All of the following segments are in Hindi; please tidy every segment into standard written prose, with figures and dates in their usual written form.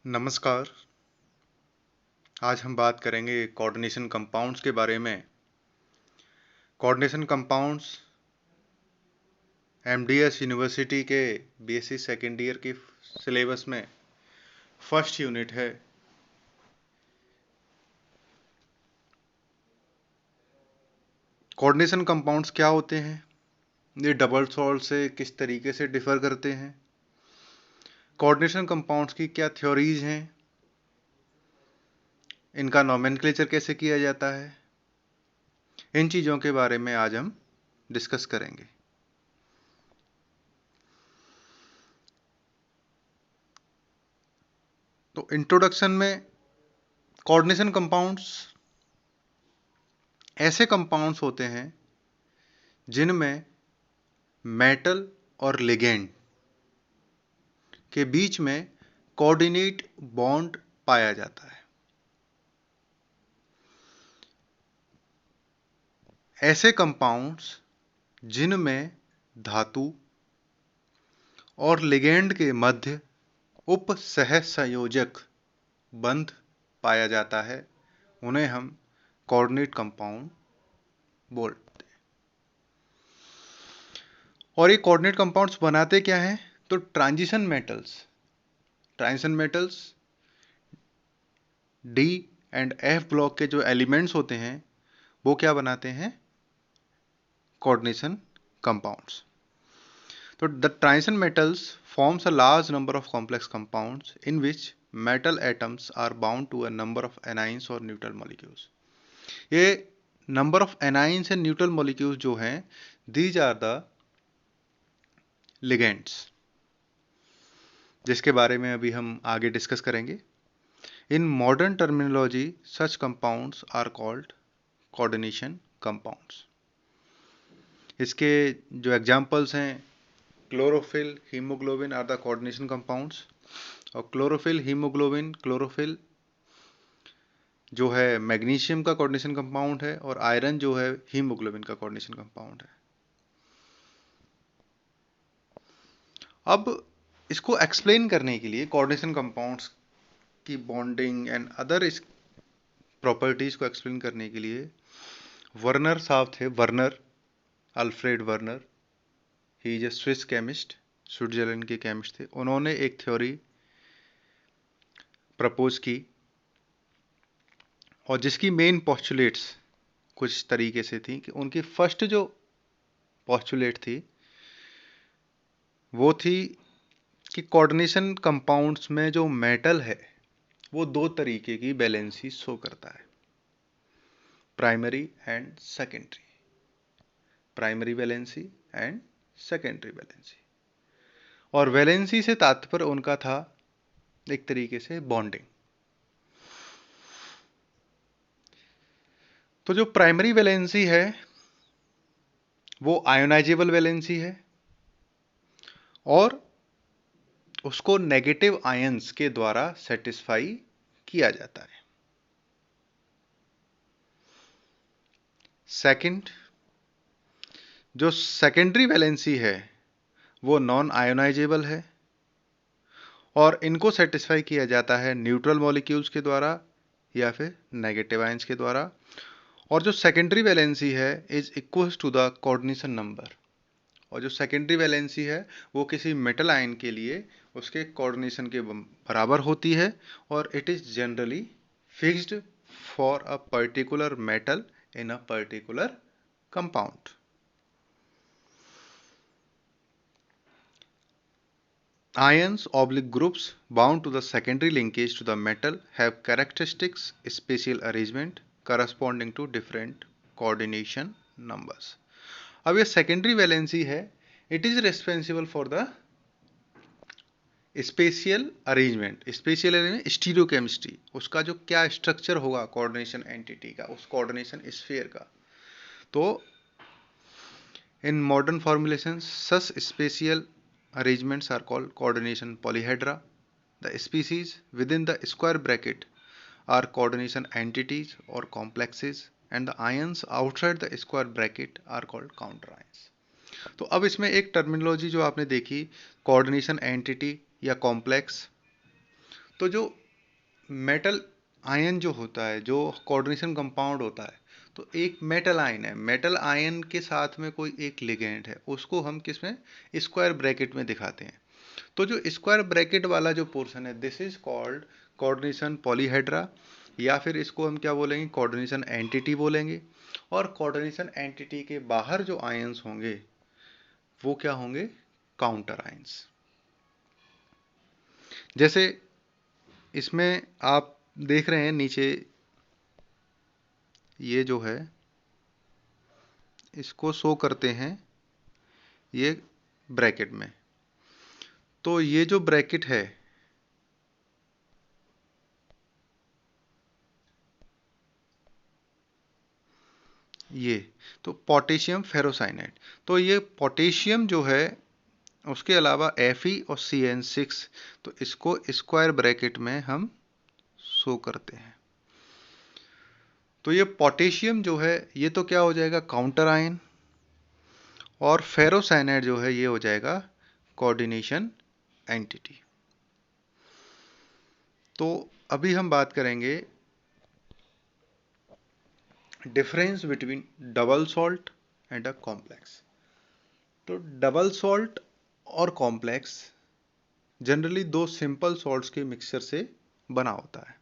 नमस्कार। आज हम बात करेंगे कोऑर्डिनेशन कंपाउंड्स के बारे में। कोऑर्डिनेशन कंपाउंड्स एमडीएस यूनिवर्सिटी के बीएससी सेकेंड ईयर की सिलेबस में फर्स्ट यूनिट है। कोऑर्डिनेशन कंपाउंड्स क्या होते हैं, ये डबल सॉल्ट से किस तरीके से डिफर करते हैं, कोऑर्डिनेशन कंपाउंड्स की क्या थ्योरीज हैं, इनका नोमेनक्लेचर कैसे किया जाता है, इन चीज़ों के बारे में आज हम डिस्कस करेंगे। तो इंट्रोडक्शन में कोऑर्डिनेशन कंपाउंड्स ऐसे कंपाउंड्स होते हैं जिनमें मेटल और लिगेंड के बीच में कोऑर्डिनेट बॉन्ड पाया जाता है। ऐसे कंपाउंड्स जिनमें धातु और लिगेंड के मध्य उप सहसंयोजक बंध पाया जाता है, उन्हें हम कोऑर्डिनेट कंपाउंड बोलते हैं। और ये कोऑर्डिनेट कंपाउंड्स बनाते क्या हैं? तो transition metals D and F block के जो एलिमेंट्स होते हैं वो क्या बनाते हैं? Coordination compounds. So the transition metals forms a large number of complex compounds in which metal atoms are bound to a number of anions or neutral molecules. ये number of anions and neutral molecules जो हैं, these are the ligands, जिसके बारे में अभी हम आगे डिस्कस करेंगे। In modern terminology, such compounds are called coordination compounds. इसके जो एग्जाम्पल्स हैं, chlorophyll, haemoglobin are the coordination compounds. और क्लोरोफिल, हीमोग्लोबिन, क्लोरोफिल जो है मैग्नीशियम का कोऑर्डिनेशन कंपाउंड है और आयरन जो है हीमोग्लोबिन का कोऑर्डिनेशन कंपाउंड है। अब इसको एक्सप्लेन करने के लिए कोऑर्डिनेशन कंपाउंड्स की बॉन्डिंग एंड अदर इस प्रॉपर्टीज को एक्सप्लेन करने के लिए वर्नर साहब थे, Werner, Alfred Werner, he is a Swiss chemist, Switzerland के केमिस्ट थे। उन्होंने एक थ्योरी प्रपोज की और जिसकी मेन पोस्टुलेट्स कुछ तरीके से थी कि उनकी फर्स्ट जो पोस्टुलेट थी वो थी कि कोऑर्डिनेशन कंपाउंड्स में जो मेटल है वो दो तरीके की वैलेंसी शो करता है, primary and secondary, primary valency and secondary valency. और वैलेंसी से तात्पर्य उनका था एक तरीके से बॉन्डिंग। तो जो प्राइमरी वैलेंसी है वो आयोनाइजेबल वैलेंसी है और उसको नेगेटिव आयंस के द्वारा सेटिस्फाई किया जाता है। सेकंड, जो सेकेंडरी वैलेंसी है वो नॉन आयोनाइजेबल है और इनको सेटिस्फाई किया जाता है न्यूट्रल मॉलिक्यूल्स के द्वारा या फिर नेगेटिव आयंस के द्वारा। और जो सेकेंडरी वैलेंसी है is equal to the coordination number, और जो सेकेंडरी वैलेंसी है वो किसी मेटल आयन के लिए उसके कोऑर्डिनेशन के बराबर होती है और it is generally fixed for a particular metal in a particular compound. Ions oblique groups bound to the secondary linkage to the metal have characteristics spatial arrangement corresponding to different coordination numbers. अब ये सेकेंडरी वैलेंसी है, it is responsible for the spatial arrangement, spatial arrangement stereochemistry, उसका जो क्या स्ट्रक्चर होगा कोऑर्डिनेशन एंटिटी का, उस कोऑर्डिनेशन स्फीयर का। तो in modern formulation such spatial arrangements are called coordination polyhedra. The species within the square bracket are coordination entities or complexes and the ions outside the square bracket are called counter ions. तो अब इसमें एक टर्मिनोलॉजी जो आपने देखी, कोऑर्डिनेशन एंटिटी या कॉम्प्लेक्स, तो जो मेटल आयन जो होता है, जो कोऑर्डिनेशन कंपाउंड होता है, तो एक मेटल आयन है, मेटल आयन के साथ में कोई एक लिगेंड है, उसको हम किस में, स्क्वायर ब्रैकेट में दिखाते हैं। तो जो स्क्वायर ब्रैकेट वाला जो पोर्शन है, this is called coordination polyhedra, या फिर इसको हम क्या बोलेंगे, कोऑर्डिनेशन एंटिटी बोलेंगे। और कोऑर्डिनेशन एंटिटी के बाहर जो आयंस होंगे वो क्या होंगे, काउंटर आयंस। जैसे इसमें आप देख रहे हैं नीचे, ये जो है इसको शो करते हैं ये ब्रैकेट में। तो ये जो ब्रैकेट है, ये तो पोटेशियम फेरोसाइनाइड, तो ये पोटेशियम जो है उसके अलावा Fe और CN6, तो इसको स्क्वायर ब्रैकेट में हम शो करते हैं। तो ये पोटेशियम जो है ये तो क्या हो जाएगा, काउंटर आयन, और फेरोसाइनाइड जो है ये हो जाएगा कोऑर्डिनेशन एंटिटी। तो अभी हम बात करेंगे difference between double salt and a complex. तो डबल सॉल्ट और कॉम्प्लेक्स जनरली दो सिंपल सॉल्ट्स के मिक्सचर से बना होता है।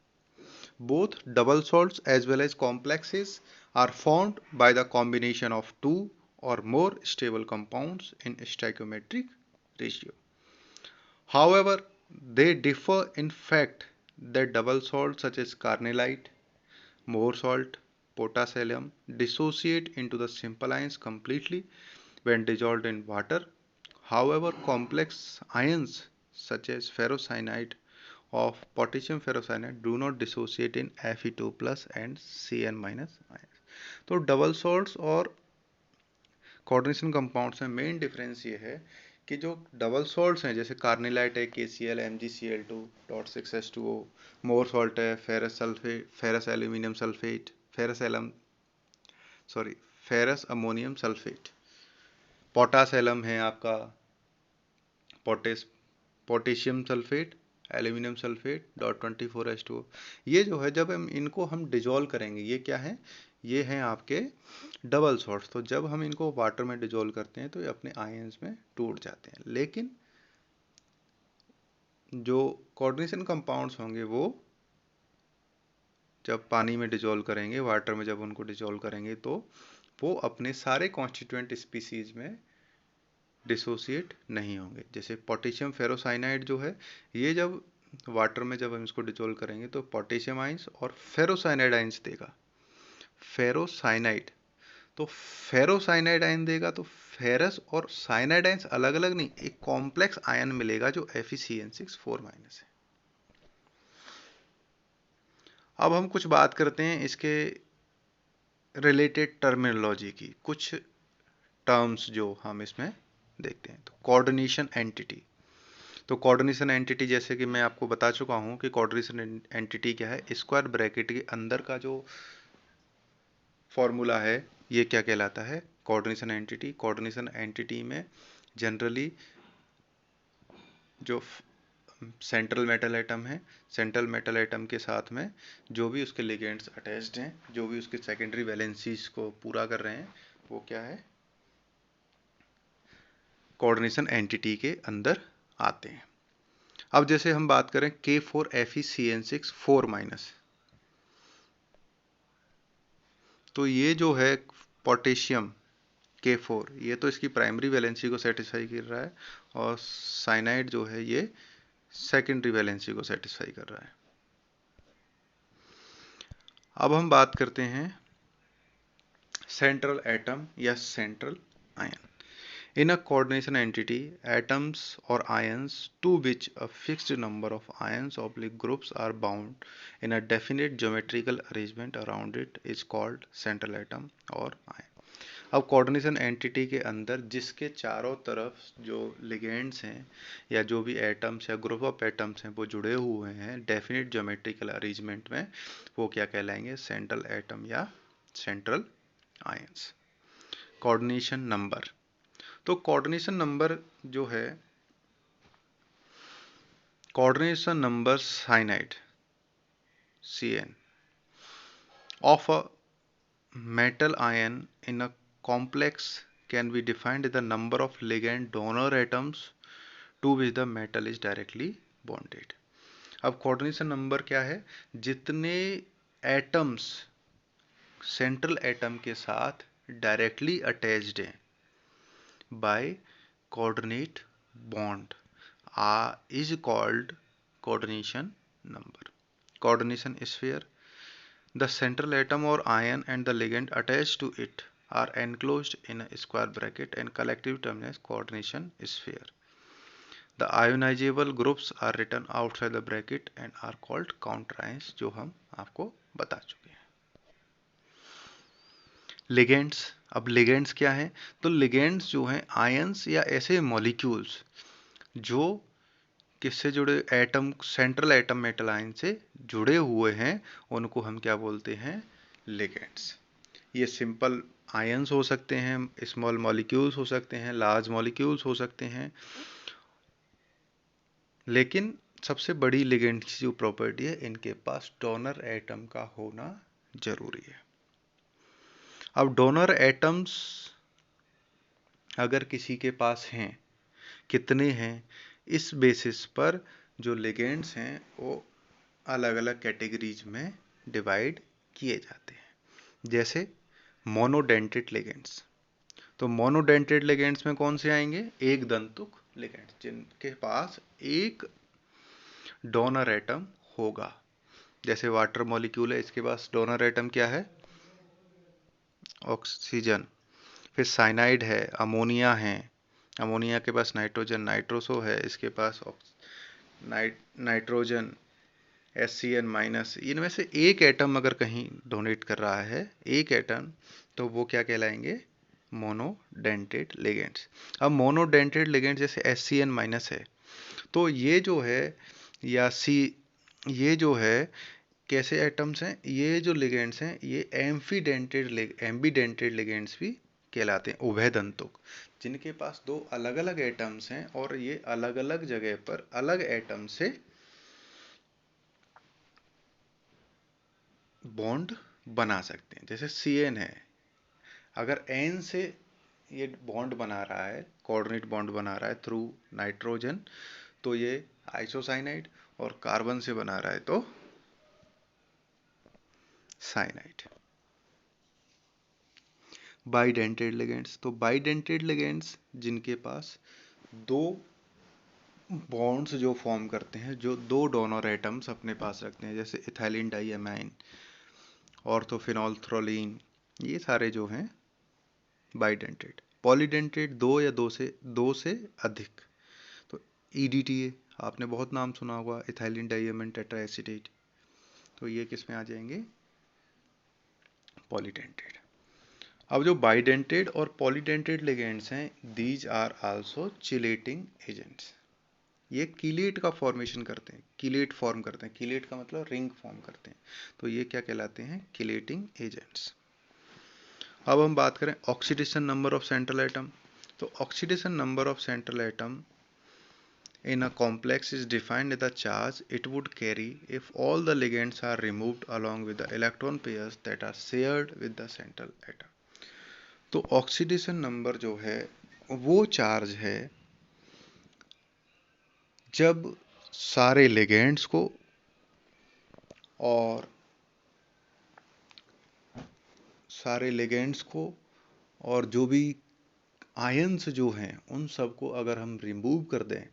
Both double salts as well as complexes are formed by the combination of two or more stable compounds in stoichiometric ratio. However, they differ in fact that double salts such as carnallite, Mohr salt, potassium dissociate into the simple ions completely when dissolved in water. However, complex ions such as ferrocyanide of potassium ferrocyanide do not dissociate in Fe2 plus and Cn minus ions. तो डबल सॉल्ट्स और कोऑर्डिनेशन कंपाउंड्स में मेन डिफरेंस ये है कि जो डबल सॉल्ट्स हैं, जैसे कार्निलाइट है KCl MgCl2.6H2O, मोर सॉल्ट है ferrous sulphate, ferrous aluminium sulphate, ferrous ammonium sulphate, potash alum है आपका potassium sulphate, aluminium sulphate .24H2O। ये जो है जब हम डिजोल्व करेंगे, ये क्या है, ये हैं आपके डबल सॉल्ट्स। तो जब हम इनको वाटर में डिजोल्व करते हैं तो ये अपने आयंस में टूट जाते हैं। लेकिन जो कोऑर्डिनेशन कंपाउंड्स होंगे वो जब पानी में डिजोल्व करेंगे, वाटर में जब उनको डिजोल्व करेंगे, तो वो अपने सारे कॉन्स्टिट्यूएंट स्पीसीज में डिसोसिएट नहीं होंगे। जैसे पोटेशियम फेरोसाइनाइड जो है, ये जब वाटर में जब हम इसको डिजोल्व करेंगे तो पोटेशियम आइंस और फेरोसाइनाइड आइंस देगा। फेरोसाइनाइड, तो फेरोसाइनाइड आयन देगा, तो फेरस और साइनाइड आयंस अलग अलग नहीं, एक कॉम्प्लेक्स आयन मिलेगा जो FeCN6 4- है। अब हम कुछ बात करते हैं इसके रिलेटेड टर्मिनोलॉजी की, कुछ टर्म्स जो हम इसमें देखते हैं। तो कोऑर्डिनेशन एंटिटी, तो कोऑर्डिनेशन एंटिटी जैसे कि मैं आपको बता चुका हूं कि कोऑर्डिनेशन एंटिटी क्या है, स्क्वायर ब्रैकेट के अंदर का जो फॉर्मूला है ये क्या कहलाता है, कोऑर्डिनेशन एंटिटी। कोऑर्डिनेशन एंटिटी में जनरली जो सेंट्रल मेटल एटम है, सेंट्रल मेटल एटम के साथ में जो भी उसके लिगेंड्स अटैच्ड हैं, जो भी उसके सेकेंडरी वैलेंसीज को पूरा कर रहे हैं, वो क्या है, कोऑर्डिनेशन एंटिटी के अंदर आते हैं। अब जैसे हम बात करें K4FeCN6 4-, तो ये जो है पोटेशियम K4, ये तो इसकी प्राइमरी वैलेंसी को सेटिस्फाई कर रहा है, और साइनाइड जो है ये सेकेंडरी वैलेंसी को सेटिस्फाई कर रहा है। अब हम बात करते हैं सेंट्रल एटम या central ion. In a coordination entity, atoms or ions to which a fixed number of ions oblique groups are bound in a definite geometrical arrangement around it is called central atom or ion. अब कोऑर्डिनेशन एंटिटी के अंदर जिसके चारों तरफ जो लिगेंड्स हैं या जो भी एटम्स या ग्रुप ऑफ एटम्स हैं वो जुड़े हुए हैं डेफिनेट ज्योमेट्रिकल अरेंजमेंट में, वो क्या कहलाएंगे, सेंट्रल एटम या सेंट्रल आयंस। कोऑर्डिनेशन नंबर, तो कोऑर्डिनेशन नंबर जो है coordination number cyanide CN of a metal ion in a complex can be defined as the number of ligand donor atoms to which the metal is directly bonded. अब कोऑर्डिनेशन नंबर क्या है? जितने एटम्स सेंट्रल एटम के साथ डायरेक्टली अटैच्ड हैं by coordinate bond is called coordination number. Coordination sphere. The central atom or ion and the ligand attached to it are enclosed in a square bracket and collectively termed as coordination sphere. The ionizable groups are written outside the bracket and are called counterions, जो हम आपको बता चुके हैं. लिगेंड्स. अब लिगेंड्स क्या है? तो लिगेंड्स जो हैं आयंस या ऐसे मॉलिक्यूल्स जो किससे जुड़े, atom, central atom metal ion से जुड़े हुए हैं, उनको हम क्या बोलते हैं? लिगेंड्स. ये सिंपल आयंस हो सकते हैं, स्मॉल मॉलिक्यूल्स हो सकते हैं, लार्ज मॉलिक्यूल्स हो सकते हैं, लेकिन सबसे बड़ी लिगेंड की जो प्रॉपर्टी है, इनके पास डोनर एटम का होना जरूरी है. अब डोनर एटम्स अगर किसी के पास हैं, कितने हैं, इस बेसिस पर जो लिगेंड्स हैं वो अलग अलग कैटेगरीज में डिवाइड किए जाते हैं. जैसे मोनोडेंटेड लिगेंड्स. तो मोनोडेंटेड लिगेंड्स में कौन से आएंगे? एक दंतुक लिगेंड्स, जिनके पास एक डोनर एटम होगा. जैसे वाटर मॉलिक्यूल है, इसके पास डोनर एटम क्या है? ऑक्सीजन. फिर साइनाइड है, अमोनिया है, अमोनिया के पास नाइट्रोजन, नाइट्रोसो है, इसके पास नाइट्रोजन SCN-, इनमें से एक एटम अगर कहीं डोनेट कर रहा है, एक एटम, तो वो क्या कहलाएंगे? Monodentate ligands. अब मोनोडेंटेड लिगेंड्स जैसे SCN- है, तो ये जो है, या ये जो है, कैसे एटम्स हैं? ये जो लिगेंड्स हैं, ये एम्बीडेंटेड लिगेंड्स भी कहलाते हैं, उभय दंतुक, जिनके पास दो अलग अलग एटम्स हैं और ये अलग अलग जगह पर अलग एटम से बॉन्ड बना सकते हैं. जैसे CN है, अगर N से ये बॉन्ड बना रहा है, कोऑर्डिनेट बॉन्ड बना रहा है थ्रू नाइट्रोजन, तो ये आइसोसाइनाइड, और कार्बन से बना रहा है तो साइनाइड. Bidentate ligands. तो बाइडेंटेड लिगेंड्स जिनके पास दो बॉन्ड्स जो फॉर्म करते हैं, जो दो डोनर एटम्स अपने पास रखते हैं, जैसे इथाइलिन डाइअमाइन, ऑर्थोफिनोल्थ्रोलिन, ये सारे जो हैं बाइडेंटेड. पॉलीडेंटेड, दो से अधिक. तो EDTA आपने बहुत नाम सुना होगा, इथाइलिन डाइअमाइन टेट्राएसिटेट, तो ये किस में आ जाएंगे? पॉलीडेंटेड. अब जो बाइडेंटेड और पॉलीडेंटेड लिगेंड्स हैं, these are also chelating agents. ये कीलेट का फॉर्मेशन करते हैं, कीलेट फॉर्म करते हैं. कीलेट का मतलब रिंग फॉर्म करते हैं, तो ये क्या कहलाते हैं? Chelating agents. अब हम बात करें oxidation number of central atom. तो oxidation number of central atom in a complex is defined as the charge it would carry if all the ligands are removed along with the electron pairs that are shared with the central atom. तो ऑक्सीडेशन नंबर जो है वो चार्ज है जब सारे लिगेंड्स को और जो भी आयंस जो हैं उन सबको अगर हम रिमूव कर दें,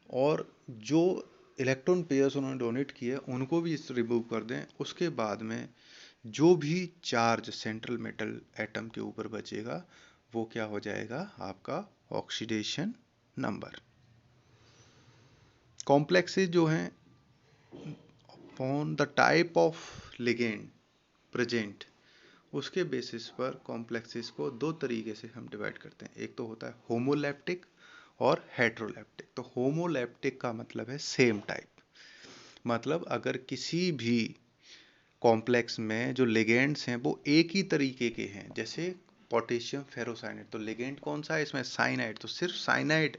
और जो इलेक्ट्रॉन पेयर्स उन्होंने डोनेट किए उनको भी रिमूव कर दें, उसके बाद में जो भी चार्ज सेंट्रल मेटल एटम के ऊपर बचेगा वो क्या हो जाएगा? आपका ऑक्सीडेशन नंबर. कॉम्प्लेक्सेस जो हैं, on the type of ligand present, उसके बेसिस पर कॉम्प्लेक्सेस को दो तरीके से हम डिवाइड करते हैं. एक तो होता है होमोलैप्टिक और हेट्रोलैप्टिक. तो होमोलैप्टिक का मतलब है सेम टाइप, मतलब अगर किसी भी कॉम्प्लेक्स में जो लिगेंड्स हैं वो एक ही तरीके के हैं, जैसे पोटेशियम फेरोसाइनाइड, तो लिगेंड कौन सा है इसमें? साइनाइड. तो सिर्फ साइनाइड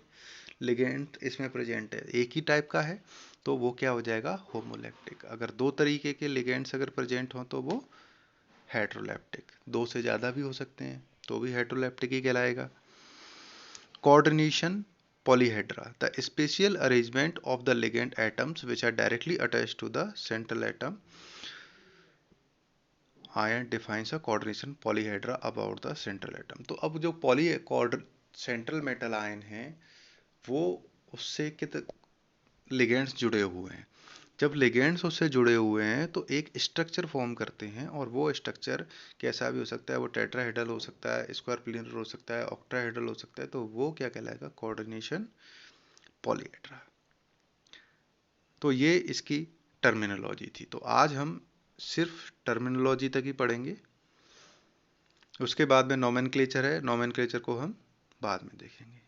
लिगेंड इसमें प्रेजेंट है, एक ही टाइप का है, तो वो क्या हो जाएगा, होमोलैप्टिक। अगर दो तरीके के लिगेंड्स अगर प्रेजेंट हों तो वो हेटेरोलैप्टिक। दो से ज़्यादा भी हो सकते हैं तो भी हेटेरोलैप्टिक ही कहलाएगा। Coordination polyhedra, the spatial arrangement of the ligand atoms which are directly attached to the central atom ion defines a coordination polyhedra about the central atom। तो अब जो सेंट्रल मेटल आयन है वो उससे लिगेंड्स जुड़े हुए हैं। जब लिगेंड्स उससे जुड़े हुए हैं तो एक स्ट्रक्चर फॉर्म करते हैं, और वो स्ट्रक्चर कैसा भी हो सकता है, वो टेट्राहेड्रल हो सकता है, स्क्वायर पिलियनर हो सकता है, ऑक्टाहेड्रल हो सकता है, तो वो क्या कहलाएगा, कोऑर्डिनेशन पॉलीहेड्रा। तो ये इसकी टर्मिनोलॉजी थी। तो आज हम सिर्फ टर्मिनोलॉजी तक ही पढ़ेंगे, उसके बाद में नोमेनक्लेचर है, नोमेनक्लेचर को हम बाद में देखेंगे।